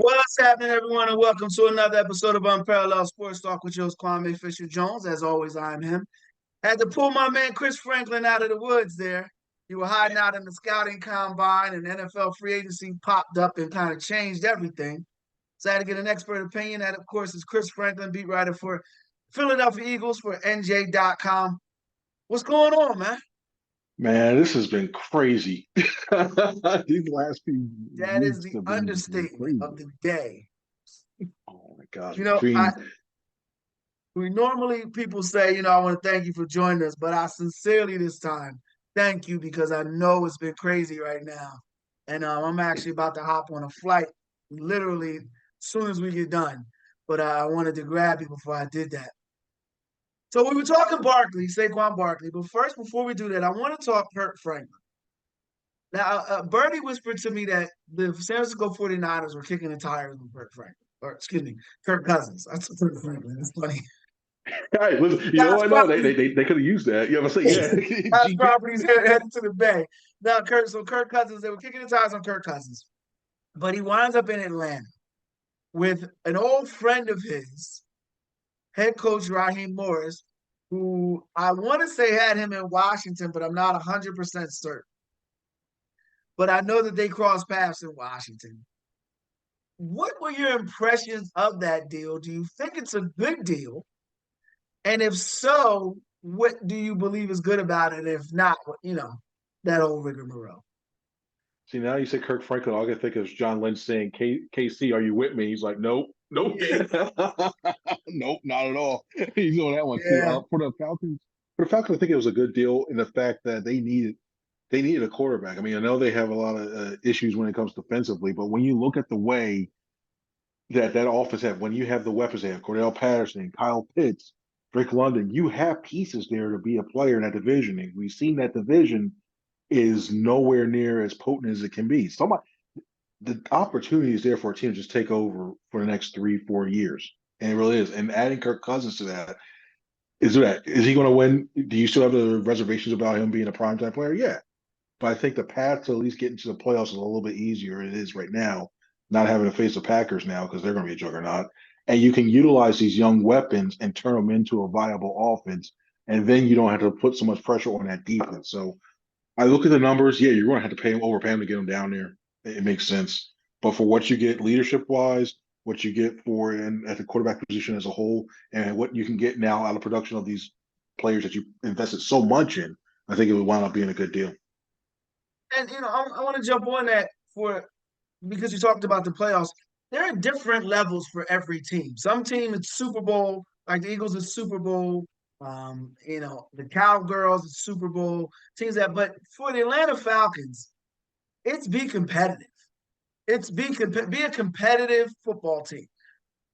What's happening, everyone, and welcome to another episode of Unparalleled Sports Talk with your host, Kwame Fisher Jones. As always, I'm him. Had to pull my man Chris Franklin out of the woods there. You were hiding out in the scouting combine, and NFL free agency popped up and kind of changed everything. So I had to get an expert opinion. That, of course, is Chris Franklin, beat writer for Philadelphia Eagles for NJ.com. What's going on, man? Man, this has been crazy. These last few That is weeks the have been understatement of crazy. the day. Oh my gosh, You know, I between we normally people say, I want to thank you for joining us, but I sincerely this time thank you because I know it's been crazy right now. And I'm actually about to hop on a flight literally as soon as we get done. But I wanted to grab you before I did that. So we were talking Barkley, Saquon Barkley. But first, before we do that, I want to talk Kurt Franklin. Now, Bernie whispered to me that the San Francisco 49ers were kicking the tires on Kurt Franklin. Or, excuse me, Kirk Cousins. That's Kurt Franklin. That's funny. hey, listen, you know That's what? No, probably they could have used that. You know what I'm saying? Yeah, House GB. properties headed to the Bay. Now, Kirk Cousins, they were kicking the tires on Kirk Cousins, but he winds up in Atlanta with an old friend of his, head coach Raheem Morris, who I want to say had him in Washington, but I'm not 100% certain. But I know that they crossed paths in Washington. What were your impressions of that deal? Do you think it's a good deal? And if so, what do you believe is good about it? If not, that whole rigmarole. See, now you say Kirk Franklin, all I can think of is John Lynch saying, KC, are you with me? He's like, nope, nope, Yeah, nope, not at all. He's on that one too. yeah. For the Falcons, I think it was a good deal in the fact that they needed a quarterback. I mean, I know they have a lot of issues when it comes defensively, but when you look at the way that offense have, when you have the weapons they have, Cordell Patterson, Kyle Pitts, Drake London, you have pieces there to be a player in that division. And we've seen that division is nowhere near as potent as it can be. The opportunity is there for a team to just take over for the next 3, 4 years. And it really is. And adding Kirk Cousins to that, is he going to win? Do you still have the reservations about him being a primetime player? Yeah. But I think the path to at least getting to the playoffs is a little bit easier than it is right now, not having to face the Packers now because they're going to be a juggernaut. And you can utilize these young weapons and turn them into a viable offense. And then you don't have to put so much pressure on that defense. So I look at the numbers. Yeah, you're going to have to overpay him to get him down there. It makes sense. But for what you get leadership wise, what you get for and at the quarterback position as a whole, and what you can get now out of production of these players that you invested so much in, I think it would wind up being a good deal. And I want to jump on that for because you talked about the playoffs. There are different levels for every team. Some team it's Super Bowl, like the Eagles is Super Bowl. The Cowgirls is Super Bowl teams that. But for the Atlanta Falcons, it's be competitive. It's be a competitive football team.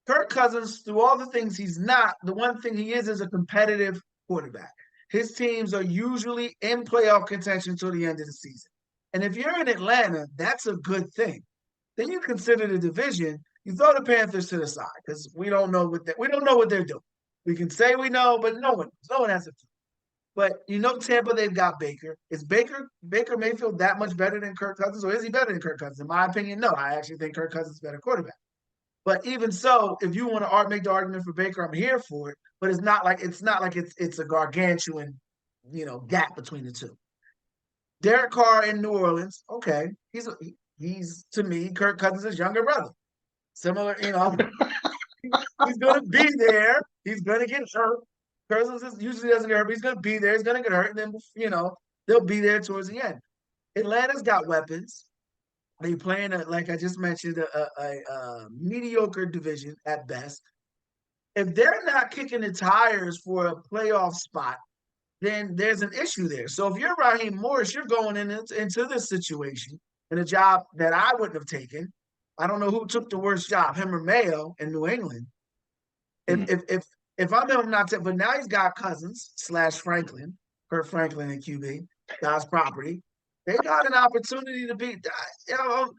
Kirk Cousins, through all the things he's not, the one thing he is a competitive quarterback. His teams are usually in playoff contention until the end of the season. And if you're in Atlanta, that's a good thing. Then you consider the division. You throw the Panthers to the side because we don't know what they're doing. We can say we know, but no one has a clue. But Tampa, they've got Baker. Is Baker Mayfield that much better than Kirk Cousins, or is he better than Kirk Cousins? In my opinion, no. I actually think Kirk Cousins is a better quarterback. But even so, if you want to make the argument for Baker, I'm here for it. But it's a gargantuan, gap between the two. Derek Carr in New Orleans, okay, he's to me Kirk Cousins' younger brother. Similar, he's going to be there. He's going to get hurt. Usually doesn't get hurt, but he's going to be there. He's going to get hurt, and then they'll be there towards the end. Atlanta's got weapons. They playing like I just mentioned, a mediocre division at best. If they're not kicking the tires for a playoff spot, then there's an issue there. So if you're Raheem Morris, you're going into this situation in a job that I wouldn't have taken. I don't know who took the worst job, him or Mayo in New England. If Hmm. if if if I'm him, not to, but now he's got Cousins / Franklin, Kurt Franklin and QB, God's property. They got an opportunity to be, I think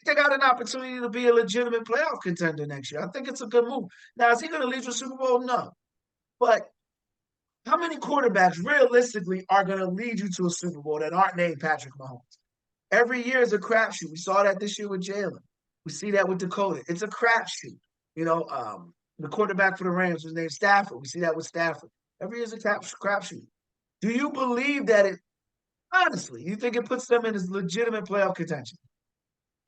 they got an opportunity to be a legitimate playoff contender next year. I think it's a good move. Now, is he going to lead to a Super Bowl? No. But how many quarterbacks realistically are going to lead you to a Super Bowl that aren't named Patrick Mahomes? Every year is a crapshoot. We saw that this year with Jalen. We see that with Dakota. It's a crapshoot. You know, the quarterback for the Rams was named Stafford. We see that with Stafford. Every year's a crapshoot. Do you believe that it, honestly, you think it puts them in as legitimate playoff contention?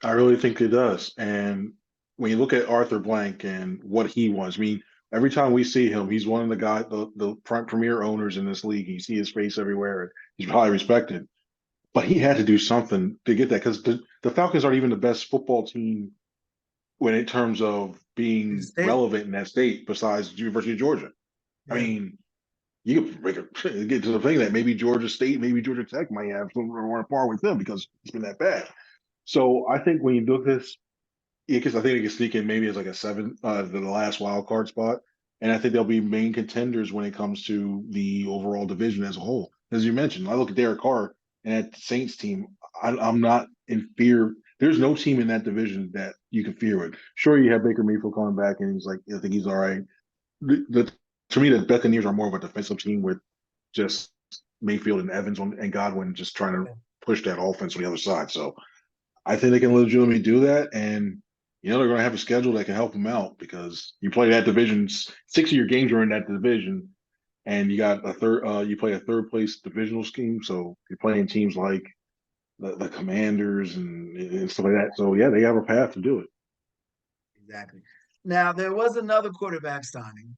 I really think it does. And when you look at Arthur Blank and what he was, I mean, every time we see him, he's one of the premier owners in this league. You see his face everywhere, and he's highly respected. But he had to do something to get that because the Falcons aren't even the best football team when in terms of In the being state? relevant in that state besides the University of Georgia. I Yeah, mean, you could get to the thing that maybe Georgia State, maybe Georgia Tech might have somewhere on par with them because it's been that bad. So I think when you look at this, because I think they can sneak in maybe as like a seven, the last wild card spot, and I think they'll be main contenders when it comes to the overall division as a whole. As you mentioned, I look at Derek Carr and that Saints team. I'm not in fear. There's no team in that division that you can fear with. Sure, you have Baker Mayfield coming back, and he's like, I think he's all right. To me, the Buccaneers are more of a defensive team with just Mayfield and Evans and Godwin just trying to yeah, push that offense on the other side. So I think they can legitimately do that, and they're going to have a schedule that can help them out because you play that division. 6 of your games are in that division, and you got a third. You play a third place divisional scheme, so you're playing teams like the Commanders and stuff like that. So yeah, they have a path to do it. exactly. Now there was another quarterback signing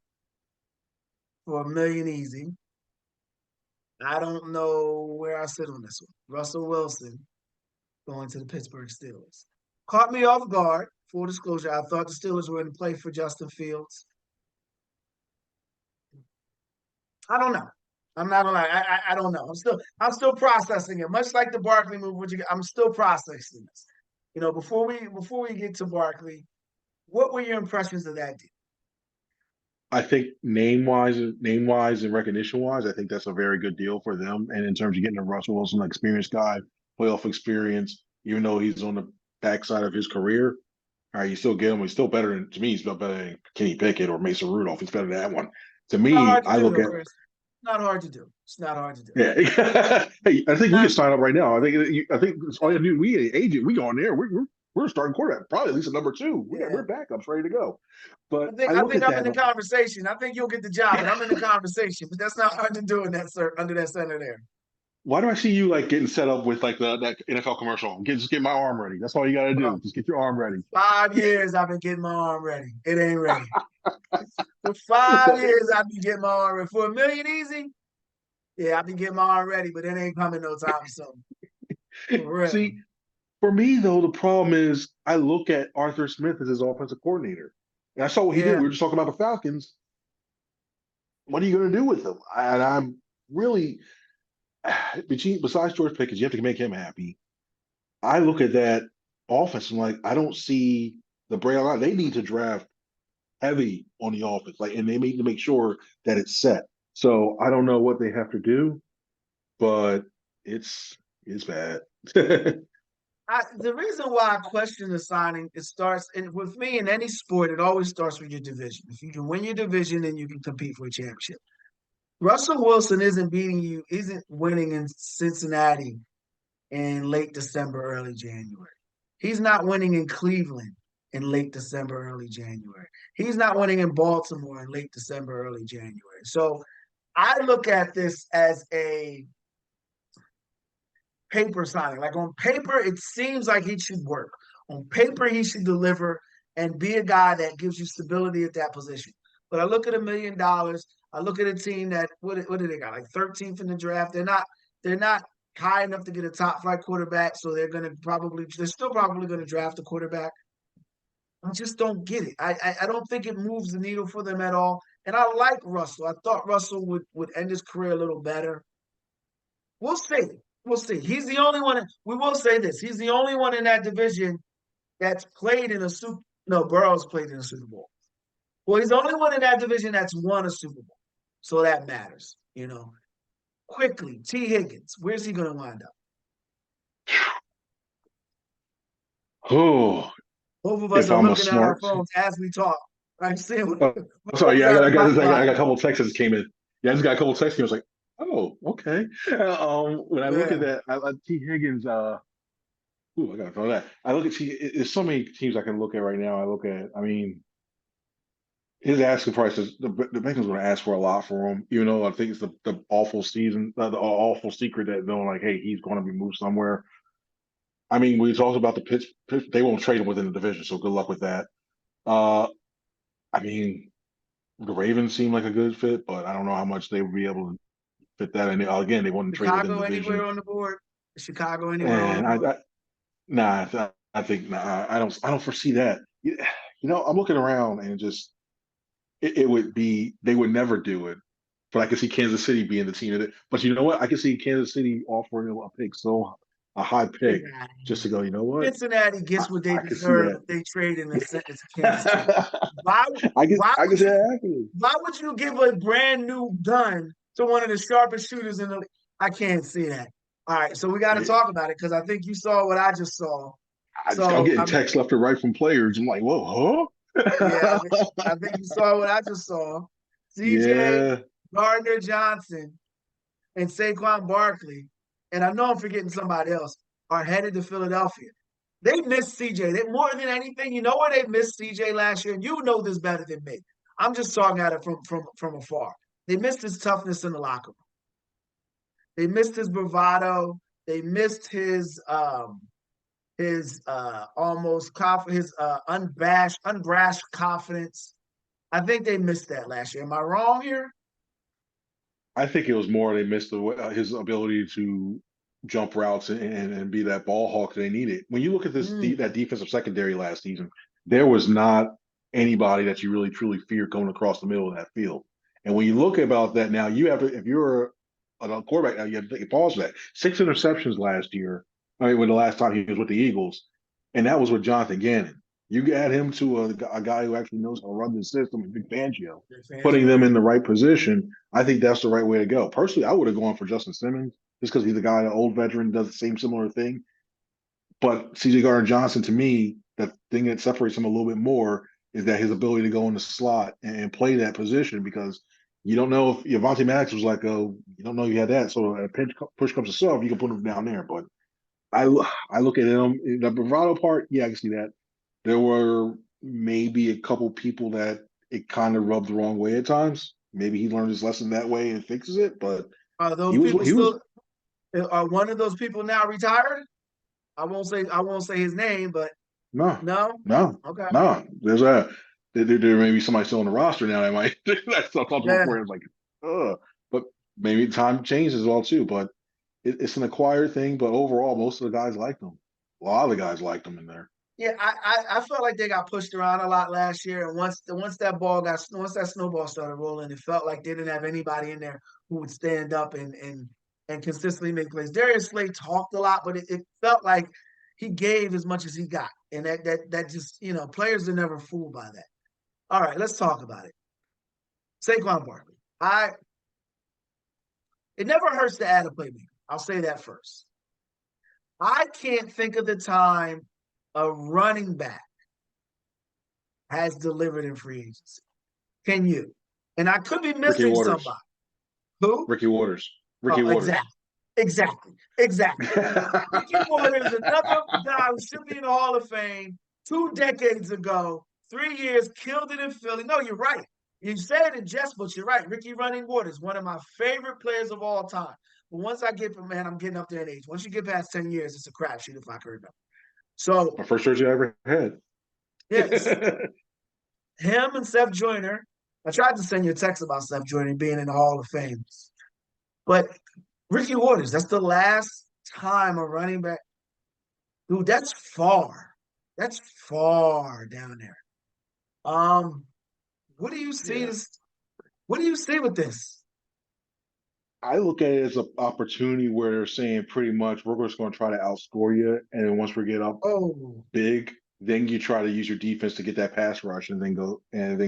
for a million easy. I don't know where I sit on this one. Russell Wilson going to the Pittsburgh Steelers. Caught me off guard. Full disclosure, I thought the Steelers were in play for Justin Fields. I don't know. I'm not gonna lie. I don't know. I'm still processing it. Much like the Barkley move, I'm still processing this. Before we get to Barkley, what were your impressions of that deal? I think name wise, and recognition wise, I think that's a very good deal for them. And in terms of getting a Russell Wilson, an experienced guy, playoff experience, even though he's on the backside of his career, all right, you still get him. He's still better than to me. He's still better than Kenny Pickett or Mason Rudolph. He's better than that one. To Not me, hard to I do look though, at Chris. Not hard to do. It's not hard to do. yeah. Hey, I think we Not can sign up right now. I think it's all you do. We agent. We go on there. We're starting quarterback. Probably at least a number two. yeah. We're backups ready to go. I But think I I look think at I'm in that. the conversation. I think you'll get the job, but I'm in the conversation. But that's not hard to do in that under that center there. Why do I see you like getting set up with like that NFL commercial? Just get my arm ready. That's all you got to Bro, do. Just get your arm ready. 5 years I've been getting my arm ready. It ain't ready. For 5 years I've been getting my arm ready. For a million easy, yeah, I've been getting my arm ready, but it ain't coming no time soon. For real. See, for me though, the problem is I look at Arthur Smith as his offensive coordinator, and I saw what he did. Yeah. We were just talking about the Falcons. What are you going to do with him? And I'm really besides George Pickens, you have to make him happy. I look at that offense and like I don't see the brain line. They need to draft heavy on the offense, like, and they need to make sure that it's set. So I don't know what they have to do, but it's bad. The reason why I question the signing, it starts, and with me in any sport, it always starts with your division. If you can win your division, then you can compete for a championship. Russell Wilson isn't winning in Cincinnati in late December, early January. He's not winning in Cleveland in late December, early January. He's not winning in Baltimore in late December, early January. So I look at this as a paper signing. Like on paper, it seems like he should work. On paper, he should deliver and be a guy that gives you stability at that position. But I look at $1 million. I look at a team that what do they got? Like 13th in the draft. They're not high enough to get a top flight quarterback. So they're still probably gonna draft a quarterback. I just don't get it. I don't think it moves the needle for them at all. And I like Russell. I thought Russell would end his career a little better. We'll see. We'll see. He's the only one. We will say this. He's the only one in that division that's played in a Super. No, Burrow's played in a Super Bowl. Well, he's the only one in that division that's won a Super Bowl. So that matters. Quickly, T. Higgins. Where's he going to wind up? Oh, Both of us if are I'm a looking at our smart, phones as we talk. I'm saying oh, we're sorry, looking yeah, at a I got a timeline. couple of texts that came in. Yeah, I just got a couple of texts. I was like, oh, okay. When I look at Yeah. that, T. Higgins, Ooh, I gotta throw that. I look at there's so many teams I can look at right now. I mean, his asking prices. The Bengals going to ask for a lot for him. Even though I think it's the awful season, the awful secret that they're like, hey, he's going to be moved somewhere. I mean, we talked about the pitch. They won't trade him within the division, so good luck with that. Uh, I mean, the Ravens seem like a good fit, but I don't know how much they would be able to fit that. And again, they wouldn't trade within Chicago the anywhere division. on the board? Chicago anywhere on the And board? nah, I think nah, I don't foresee that. I'm looking around and just it would be they would never do it. But I can see Kansas City being the team that. But you know what? I can see Kansas City offering a pick, so a high Get pick, out of just to here. go. You know what? Cincinnati gets what they I can see deserve that. if they trade and send it to Kansas City. Why? I can Would see you? that happening. Why would you give a brand new gun to one of the sharpest shooters in the league? I can't see that. All right, so we got to talk about it because I think you saw what I just saw. I'm So getting texts left and right from players. I'm like, whoa, yeah, huh? I think you saw what I just saw. CJ Yeah, Gardner Johnson and Saquon Barkley, and I know I'm forgetting somebody else, are headed to Philadelphia. They missed CJ. They more than anything, you know where they missed CJ last year, and you know this better than me. I'm just talking at it from afar. They missed his toughness in the locker room. They missed his bravado. They missed his almost his unbrashed confidence. I think they missed that last year. Am I wrong here? I think it was more they missed his ability to jump routes and be that ball hawk they needed. When you look at Mm. that defensive secondary last season, there was not anybody that you really truly feared going across the middle of that field. And when you look about that now, you have to if you're a quarterback now, you have to take a pause for that. 6 interceptions last year. I mean, when the last time he was with the Eagles, and that was with Jonathan Gannon. You add him to a guy who actually knows how to run the system, and Big Fangio, putting them in the right position. I think that's the right way to go. Personally, I would have gone for Justin Simmons just because he's a guy, an old veteran, does the same similar thing. But CJ Gardner Johnson, to me, the thing that separates him a little bit more is that his ability to go in the slot and play that position because you don't know if Avonte Maddox was like, oh, you don't know you had that. So a pinch push comes to shove, you can put him down there. But I I look at him, the bravado part, yeah, I can see that. There were maybe a couple people that it kind of rubbed the wrong way at times. Maybe he learned his lesson that way and fixes it. But Are those he was people he was still? Are one of those people now retired? I won't say his name, but no, no. no, Okay. no. There may be somebody still on the roster now that might that's not comfortable Yeah. for him. Like, but maybe time changes as well too. But it's an acquired thing. But overall, most of the guys liked him. A lot of the guys liked him in there. Yeah, I felt like they got pushed around a lot last year, and once that snowball started rolling, it felt like they didn't have anybody in there who would stand up and consistently make plays. Darius Slay talked a lot, but it felt like he gave as much as he got, and that just players are never fooled by that. All right, let's talk about it. Saquon Barkley. I It never hurts to add a playmaker. I'll say that first. I can't think of the time a running back has delivered in free agency. Can you? And I could be Ricky missing somebody. Waters. Who? Ricky Waters. Ricky Oh, Waters. exactly. Ricky Waters, another guy who should be in the Hall of Fame 2 decades ago, 3 years, killed it in Philly. No, you're right. You say it in jest, but you're right. Ricky Running Waters, one of my favorite players of all time. But once I get, man, I'm getting up there in age. Once you get past 10 years, it's a crapshoot if I can remember. So, My first jersey I ever had. yes, him and Seth Joyner. I tried to send you a text about Seth Joyner being in the Hall of Fame. But Ricky Waters, that's the last time a running back. Dude, that's far. That's far down there. Um, what do you see Yeah. this? What do you see with this? I look at it as an opportunity where they're saying pretty much we're just going to try to outscore you, and then once we get up Oh, big, then you try to use your defense to get that pass rush and then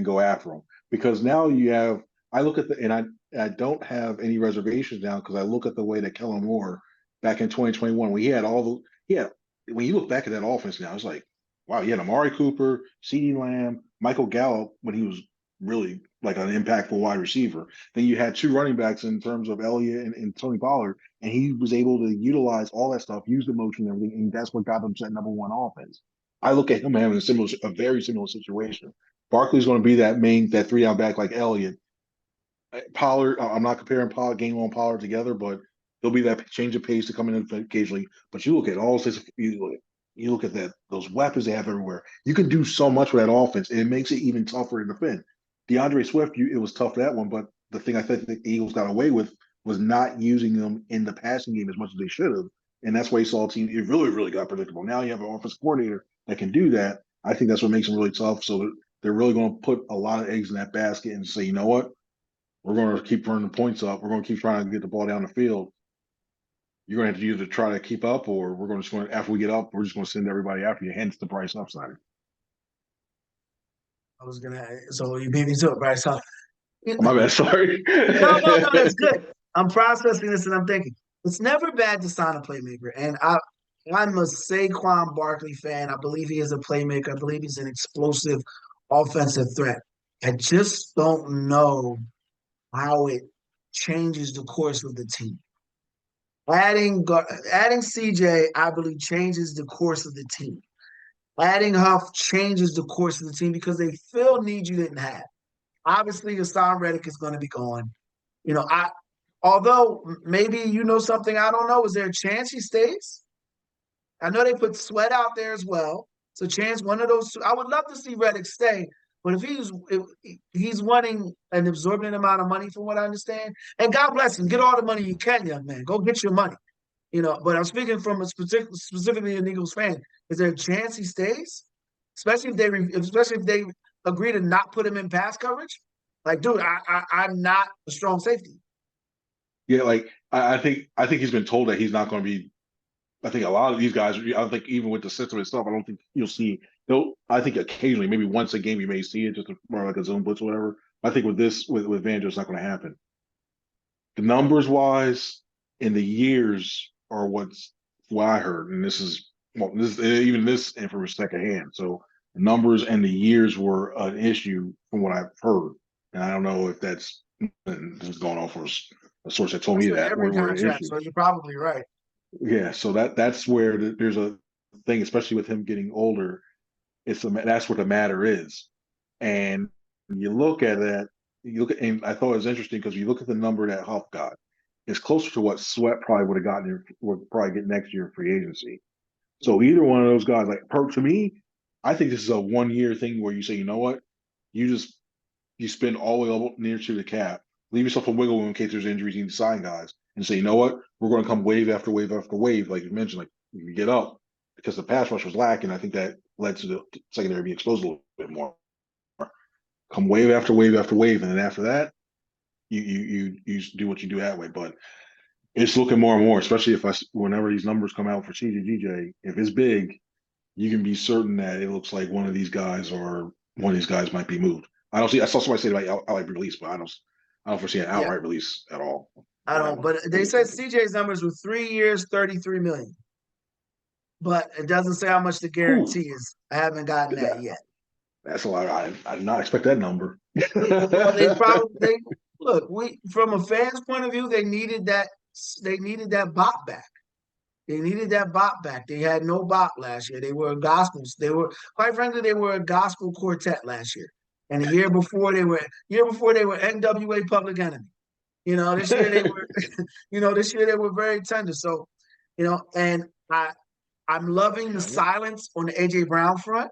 go after them. Because now you have I look at the and I don't have any reservations now because I look at the way that Kellen Moore back in 2021 we had all the yeah when you look back at that offense now it's like wow he had Amari Cooper, CeeDee Lamb, Michael Gallup when he was really like an impactful wide receiver. Then you had two running backs in terms of Elliott and Tony Pollard, and he was able to utilize all that stuff, use the motion and everything, and that's what got them to number one offense. I look at him having a very similar situation. Barkley's going to be that three down back like Elliott. Pollard, I'm not comparing Pollard, Gainwell and Pollard together, but he'll be that change of pace to come in occasionally. But you look at all this, you look at that those weapons they have everywhere. You can do so much with that offense, and it makes it even tougher to defend. DeAndre Swift, it was tough that one, but the thing I think the Eagles got away with was not using them in the passing game as much as they should have, and that's why you saw a team. It really, really got predictable. Now you have an offensive coordinator that can do that. I think that's what makes them really tough. So they're really going to put a lot of eggs in that basket and say, you know what, we're going to keep running the points up. We're going to keep trying to get the ball down the field. You're going to have to either try to keep up, or we're going to after we get up, we're just going to send everybody after you. Hence the price upside. So you beat me to it, Bryce. So, Oh, my bad. Sorry. no, that's good. I'm processing this and I'm thinking it's never bad to sign a playmaker. And I'm a Saquon Barkley fan. I believe he is a playmaker. I believe he's an explosive offensive threat. I just don't know how it changes the course of the team. Adding CJ, I believe, changes the course of the team. Adding Huff changes the course of the team because they fill needs you didn't have. Obviously, Hassan Reddick is going to be gone. Although maybe you know something I don't know, is there a chance he stays? I know they put Sweat out there as well. So chance one of those two. I would love to see Reddick stay, but if he's wanting an absorbent amount of money, from what I understand, and God bless him, get all the money you can, young man. Go get your money. But I'm speaking from specifically an Eagles fan. Is there a chance he stays? Especially if they agree to not put him in pass coverage? Like, dude, I'm not a strong safety. Yeah, like I think he's been told that he's not going to be. I think a lot of these guys. I don't think even with the system itself, I don't think you'll see. Though I think occasionally, maybe once a game, you may see it, just more like a zone blitz or whatever. I think with Vangelo, it's not going to happen. The numbers wise, in the years are what I heard, and even this information secondhand. So the numbers and the years were an issue from what I've heard, and I don't know if this is going on for a source that told That's me with that every were an contract, issue. so you're probably right. Yeah, so that's where there's a thing, especially with him getting older. That's what the matter is, and you look at that. And I thought it was interesting because you look at the number that Huff got, it's closer to what Sweat probably would probably get next year in free agency. So either one of those guys, to me, I think this is a 1 year thing where you say, you know what, you spend all the way up near to the cap, leave yourself a wiggle room in case there's injuries, you need to sign guys, and say, you know what, we're going to come wave after wave after wave, like you mentioned, like you get up because the pass rush was lacking. I think that led to the secondary being exposed a little bit more. Come wave after wave after wave, and then after that, you do what you do that way. But it's looking more and more, especially whenever these numbers come out for CJGJ, if it's big, you can be certain that it looks like one of these guys might be moved. I saw somebody say like outright release, but I don't foresee an Yeah, outright release at all. I don't. But they said CJ's numbers were 3 years, 33 million. But it doesn't say how much the Whew, guarantee is. I haven't gotten that that, yet. that's a lot. I did not expect that number. Well, they look. We from a fan's point of view, they needed that. They needed that bot back. They needed that bot back. They had no bot last year. They were gospels. They were, quite frankly, they were a gospel quartet last year. And the year before they were NWA Public Enemy. This year they were, this year they were very tender. So, and I'm loving the Yeah, silence on the AJ Brown front.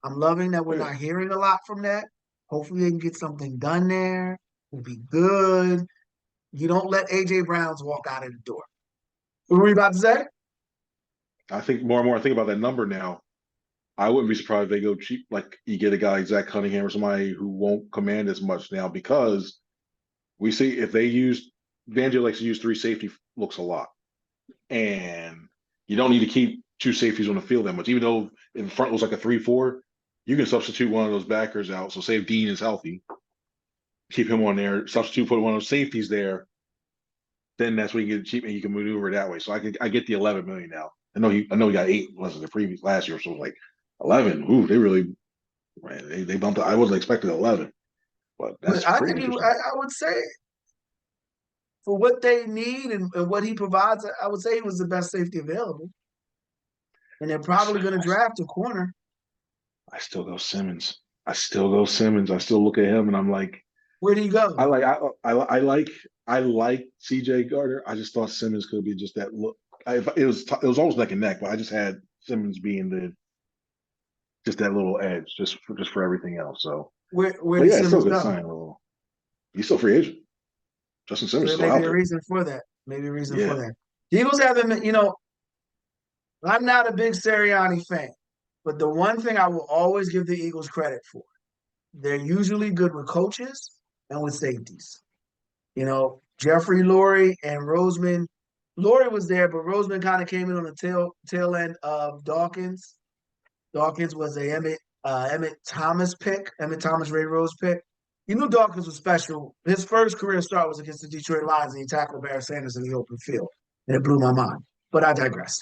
I'm loving that oh we're yeah. not hearing a lot from that. Hopefully they can get something done there. It'll be good. You don't let AJ Browns walk out of the door. What were you about to say? I think more and more I think about that number now. I wouldn't be surprised if they go cheap, like you get a guy like Zach Cunningham or somebody who won't command as much now because we see if they use Vanjo likes to use three safety looks a lot. And you don't need to keep two safeties on the field that much. Even though in front looks like a 3-4, you can substitute one of those backers out. So say if Dean is healthy, keep him on there, substitute, put one of those safeties there, then that's when you get cheap and you can maneuver that way. So I get the 11 million now. I know he got 8 was the previous last year, so it was like 11. Ooh, they really man, they bumped it. I wasn't expecting 11. but But that's pretty interesting. I would say for what they need and what he provides, I would say he was the best safety available. And they're I, s- probably going to draft a corner. I still go Simmons. I still go Simmons. I still look at him and I'm like, Where do you I go? like I like CJ Gardner. I just thought Simmons could be just that look. It was almost neck and neck, but I just had Simmons being the just that little edge, just for everything else. So, Where but does yeah, it's still Simmons a good go? sign. Little, he's still free agent. Justin So Simmons is there still may be out a there. reason for that. Maybe a reason for Yeah, that. The Eagles haven't been, I'm not a big Sirianni fan, but the one thing I will always give the Eagles credit for, they're usually good with coaches and with safeties. Jeffrey Lurie and Roseman. Lurie was there, but Roseman kind of came in on the tail end of Dawkins. Dawkins was a Emmett Thomas pick, Emmett Thomas Ray Rose pick. You knew Dawkins was special. His first career start was against the Detroit Lions, and he tackled Barry Sanders in the open field, and it blew my mind. But I digress.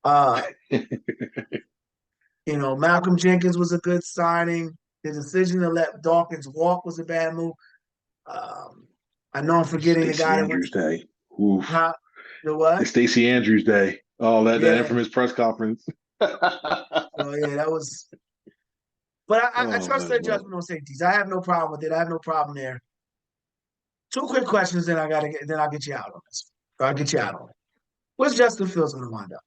Uh, Malcolm Jenkins was a good signing. The decision to let Dawkins walk was a bad move. Um, I know I'm forgetting the Stacey guy that went Andrews Day. Oof, huh? The what? it's Stacey Andrews Day. Oh, that Yeah. infamous press conference. So yeah, that was. But I Oh, trust that's their rough. judgment on safeties. I have no problem with it. I have no problem there. Two quick questions, then I'll get you out on this. Or I'll get you out on it. Where's Justin Fields going to wind up?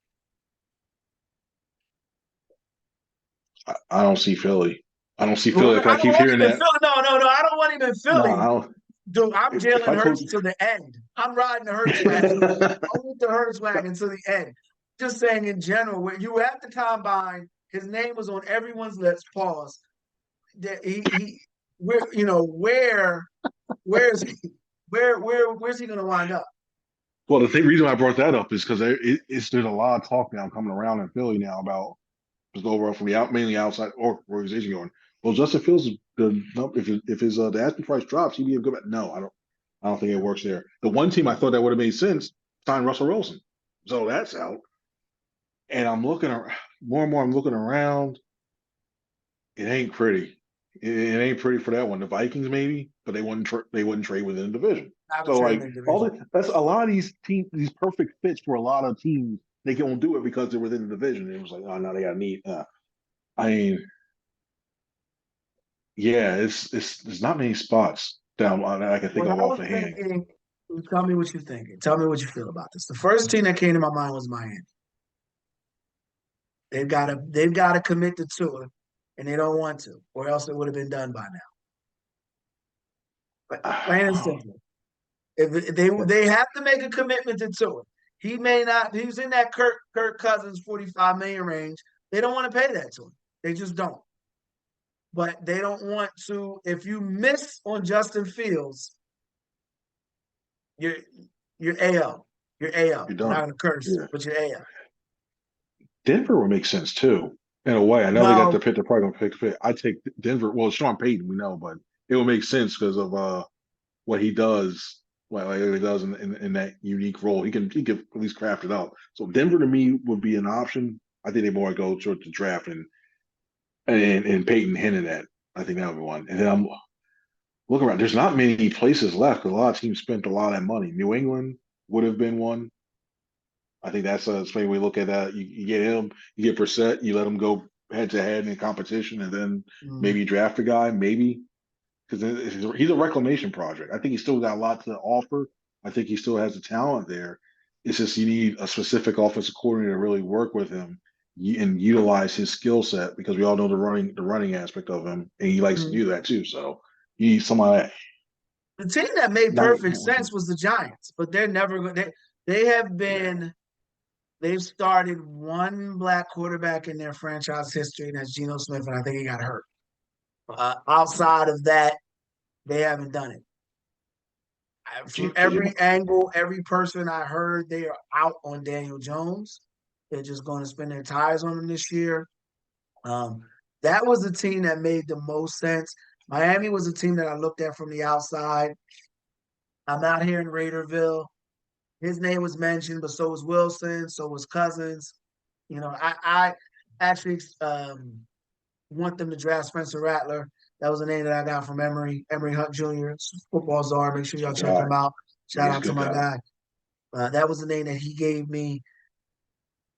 I don't see Philly. I don't see Well, Philly. I I don't keep want hearing him in that. Philly. No. I don't want him in No, Philly. I don't. Dude, I'm If Jalen I told Hurts you, to the end. I'm riding the Hurts wagon. I'm with the Hurts wagon to the end. Just saying in general, when you were at the combine, his name was on everyone's lips. Pause. That where is he? Where's he going to wind up? well, reason I brought that up is because there's a lot of talk now coming around in Philly now about just overall from the mainly outside organization going. Well, Justin Fields is good. If his the asking price drops, he'd be a good. No, I don't think it works there. The one team I thought that would have made sense signed Russell Wilson, so that's out. And I'm looking more and more. I'm looking around. It ain't pretty. It ain't pretty for that one. The Vikings maybe, but they wouldn't trade within the division. Out of So trade like in all division. that's a lot of these teams, these perfect fits for a lot of teams. They can't do it because they're within the division. It was like, oh, now they got need. I mean, yeah, it's there's not many spots down I can think What of I off was the hand. thinking, tell me what you're thinking. Tell me what you feel about this. The first team that came to my mind was Miami. They've got to commit to Tua, and they don't want to, or else it would have been done by now. But plain and simple, if they have to make a commitment to Tua, he may not. He was in that Kirk Cousins 45 million range. They don't want to pay that to him. They just don't. But they don't want to. If you miss on Justin Fields, you're you're AL. You're AL. You're I'm not done. going to curse, Yeah, but you're AL. Denver would make sense too in a way. I know they got the Well, pick. They're probably gonna pick fit. I take Denver. Well, Sean Payton, we know, but it will make sense because of what he does, what he does in that unique role. He can at least craft it out. So Denver to me would be an option. I think they more go toward the draft and Peyton hinted at. I think that would be one. And then I'm looking around. There's not many places left because a lot of teams spent a lot of that money. New England would have been one. I think that's a way we look at that. You get him, you get Brissett, you let him go head to head in competition, and then mm, maybe you draft a guy, maybe because he's a reclamation project. I think he's still got a lot to offer. I think he still has the talent there. It's just you need a specific offensive coordinator to really work with him and utilize his skill set because we all know the running aspect of him, and he likes to mm. do that too. So you need somebody The team that made not perfect sense was the Giants, but they're never going. They have yeah. been. They've started one black quarterback in their franchise history, and that's Geno Smith, and I think he got hurt. Outside of that, they haven't done it. From every angle, every person I heard, they are out on Daniel Jones. They're just going to spend their tires on him this year. Um, that was the team that made the most sense. Miami was a team that I looked at from the outside. I'm out here in Raiderville. His name was mentioned, but so was Wilson, so was Cousins. I actually want them to draft Spencer Rattler. That was a name that I got from Emory Hunt Jr., football czar. Make sure y'all Good check guy. him out. Yeah, Shout he's a out to good my guy. guy. That was the name that he gave me.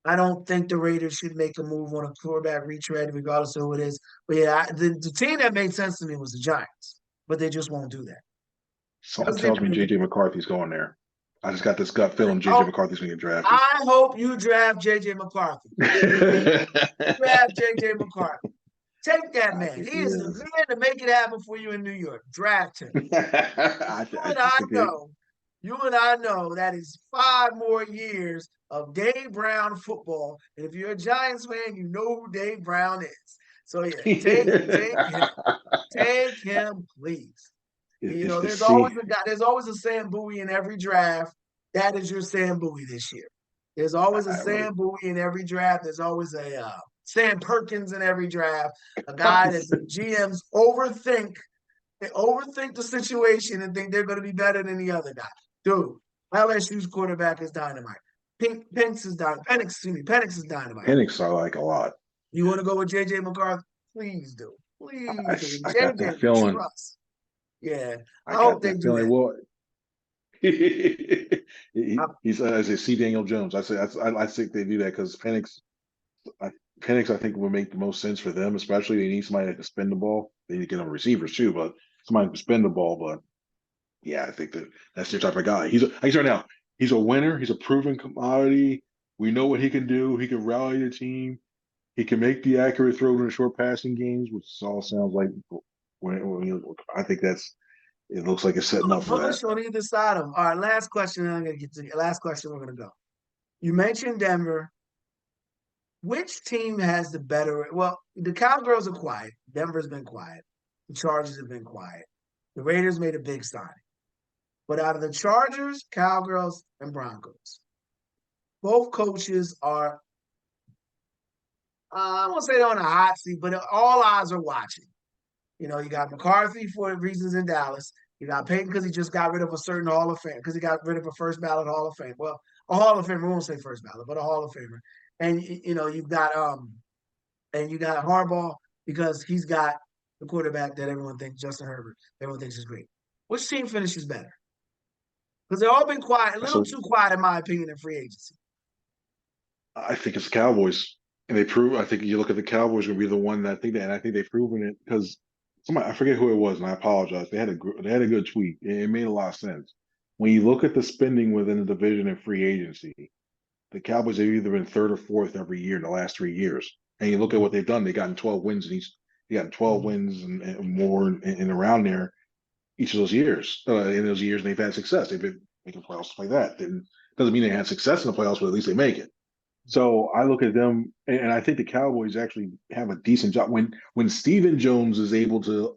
I don't think the Raiders should make a move on a quarterback retread, regardless of who it is. But yeah, the team that made sense to me was the Giants, but they just won't do that. That Something was the team tells that me made JJ McCarthy's going there. I just got this gut feeling JJ Oh, McCarthy's going to get drafted. I hope you draft JJ McCarthy. Please draft JJ McCarthy. Take that I man. think He he is the is. man to make it happen for you in New York. Draft him. You I and just I think they. know, you and I know that is 5 more years of Dave Brown football. And if you're a Giants fan, you know who Dave Brown is. So yeah, take him, please. You know, It's there's always see. a guy, there's always a Sam Bowie in every draft. That is your Sam Bowie this year. There's always a I really. Sam Bowie in every draft. There's always a Sam Perkins in every draft. A guy that the GMs overthink. They overthink the situation and think they're going to be better than the other guy. Dude, LSU's quarterback is dynamite. Penix is dynamite. Penix is dynamite. Penix I like a lot. You want to go with JJ McCarthy? Please do. I, Please do. I got JJ, that we feeling. trust. Yeah, I I hope got they that do feeling. that. Well, I, he's as I see Daniel Jones. I think they do that because I, Penix I think would make the most sense for them, especially they need somebody that can spin the ball. They need to get them receivers too, but somebody who can spin the ball. But yeah, I think that's your type of guy. He's right now. He's a winner. He's a proven commodity. We know what he can do. He can rally the team. He can make the accurate throw in the short passing games, which all sounds like I think that's it looks like it's setting up for that. bullish on either side of them. All right, last question. And I'm going to get to last question. We're going to go. You mentioned Denver. Which team has the better? Well, the Cowgirls are quiet. Denver's been quiet. The Chargers have been quiet. The Raiders made a big signing. But out of the Chargers, Cowgirls, and Broncos, both coaches are, I won't say they're on a hot seat, but all eyes are watching. You know, you got McCarthy for reasons in Dallas. You got Peyton because he just got rid of a certain Hall of Fame, because he got rid of a first ballot Hall of Fame. Well, a Hall of Famer, we won't say first ballot, but a Hall of Famer. And you know, you got Harbaugh because he's got the quarterback that everyone thinks, Justin Herbert, everyone thinks is great. Which team finishes better? Because they've all been quiet, a little So too quiet, in my opinion, in free agency. I think it's the Cowboys, and they prove. I think you look at the Cowboys going to be the one that I think that, and I think they've proven it because somebody I forget who it was, and I apologize. They had a good tweet. It made a lot of sense when you look at the spending within the division and free agency. The Cowboys have either been third or fourth every year in the last 3 years. And you look at what they've done, they've gotten 12 wins in each, they got 12 wins and more and around there each of those years. In those years, they've had success. They've been making playoffs like that. Then doesn't mean they had success in the playoffs, but at least they make it. So I look at them, and I think the Cowboys actually have a decent job. When Stephen Jones is able to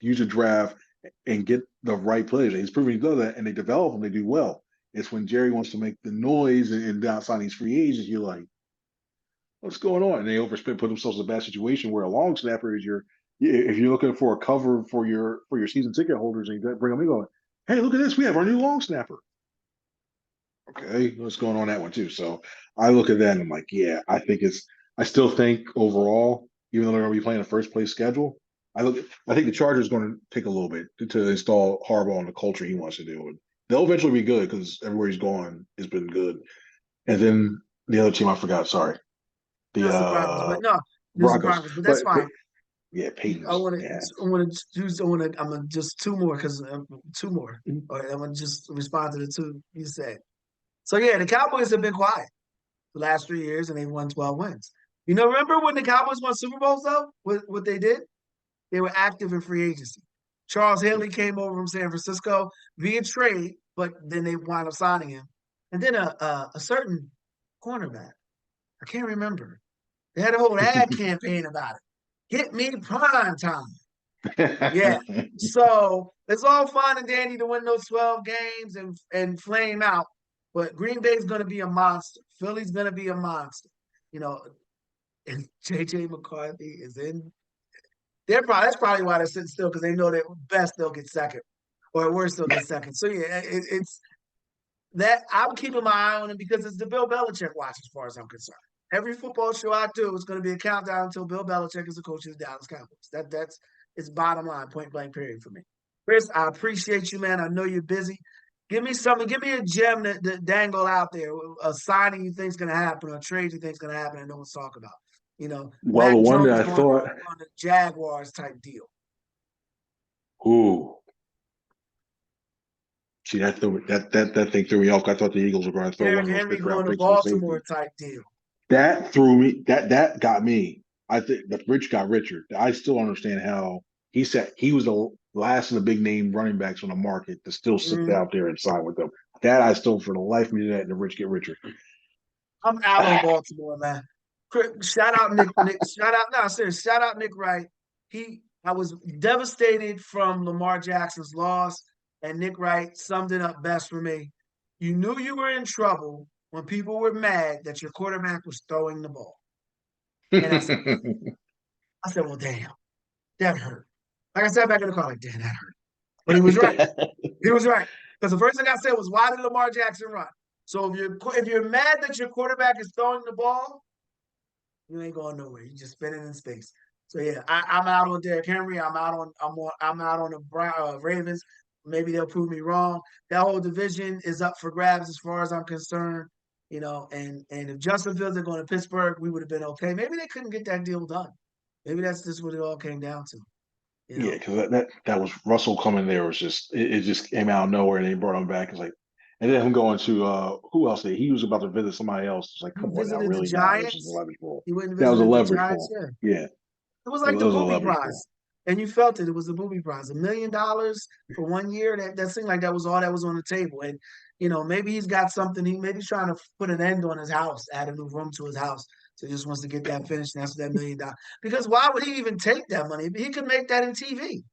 use a draft and get the right players, and he's proven he does that, and they develop them, they do well. It's when Jerry wants to make the noise and outside these free agents, you're like, what's going on? And they overspend, put themselves in a bad situation where a long snapper is if you're looking for a cover for your season ticket holders, and you bring them in going, hey, look at this, we have our new long snapper. Okay, what's going on that one too? So I look at that and I'm like, yeah, I still think overall, even though they're going to be playing a first place schedule, I think the Chargers are going to take a little bit to install Harbaugh and the culture he wants to do. And they'll eventually be good because everywhere he's gone has been good. And then the other team I forgot, sorry, the That's the Broncos, but no, there's the Broncos. Broncos, but that's fine. Yeah, I Peyton's want to. yeah. I want to choose. I'm gonna just two more because two more. Mhm. All right, I'm gonna just respond to the two you said. So yeah, the Cowboys have been quiet the last 3 years, and they won 12 wins. You know, remember when the Cowboys won Super Bowls though? What they did? They were active in free agency. Charles Haley came over from San Francisco via trade, but then they wound up signing him. And then a certain cornerback, I can't remember. They had a whole ad campaign about it. Hit me prime time. Yeah. So it's all fine and dandy to win those 12 games and flame out. But Green Bay's going to be a monster. Philly's going to be a monster. You know, and JJ McCarthy is in. That's probably why they're sitting still because they know that best they'll get second, or at worst they'll get second. So yeah, it's that I'm keeping my eye on him because it's the Bill Belichick watch as far as I'm concerned. Every football show I do is going to be a countdown until Bill Belichick is the coach of the Dallas Cowboys. It's bottom line, point blank, period for me. Chris, I appreciate you, man. I know you're busy. Give me something. Give me a gem that dangle out there. A signing you think's going to happen, or a trade you think's going to happen, and no one's talking about. Well, the Mac one that Jones I going thought, on the Jaguars type deal. ooh, see that thing threw me off. I thought the Eagles were going to throw one Derrick of those Henry fifth round going to picks for a Baltimore safety. type deal. That threw me. That got me. I think the rich got richer. I still understand how he said he was the last of the big name running backs on the market to still sit Mm, out there and sign with them. That I still, for the life of me, that and the rich get richer. I'm out on Baltimore, man. Shout out Nick. Shout out. No, serious. Shout out Nick Wright. I was devastated from Lamar Jackson's loss, and Nick Wright summed it up best for me. You knew you were in trouble when people were mad that your quarterback was throwing the ball. And I said, well, damn, that hurt. Like I said back in the car, like, damn, that hurt. But he was right. He was right. Because the first thing I said was, why did Lamar Jackson run? So if you're mad that your quarterback is throwing the ball, you ain't going nowhere. You just spinning in space. So yeah, I'm out on Derrick Henry. I'm out on the Ravens. Maybe they'll prove me wrong. That whole division is up for grabs as far as I'm concerned. And if Justin Fields are going to Pittsburgh, we would have been okay. Maybe they couldn't get that deal done. Maybe that's just what it all came down to. You Yeah, know, because that was Russell coming there was just it just came out of nowhere and they brought him back. It's like, and then him going to who else? He was about to visit somebody else. It's like, he come on now, visited the really? Nah, this is a Giants. leverage ball. He went and That was a visited the leverage Giants. ball. Yeah. Yeah, It was it like the was a booby leverage prize. ball. And you felt it. It was the booby prize. $1 million for 1 year. That seemed like that was all that was on the table. And, maybe he's got something. Maybe he's trying to put an end on his house, add a new room to his house. So he just wants to get that finished. And that's what that $1 million. Because why would he even take that money? He could make that in TV. He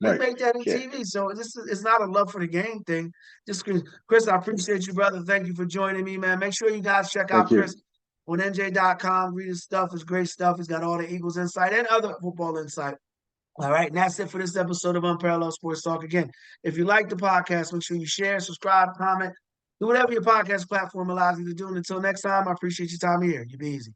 could Right. make that in Yeah. TV. So it's not a love for the game thing. Just Chris, I appreciate you, brother. Thank you for joining me, man. Make sure you guys check out Thank Chris you. on NJ.com. Read his stuff. It's great stuff. He's got all the Eagles insight and other football insight. All right, and that's it for this episode of Unparalleled Sports Talk. Again, if you like the podcast, make sure you share, subscribe, comment, do whatever your podcast platform allows you to do. And until next time, I appreciate your time here. You be easy.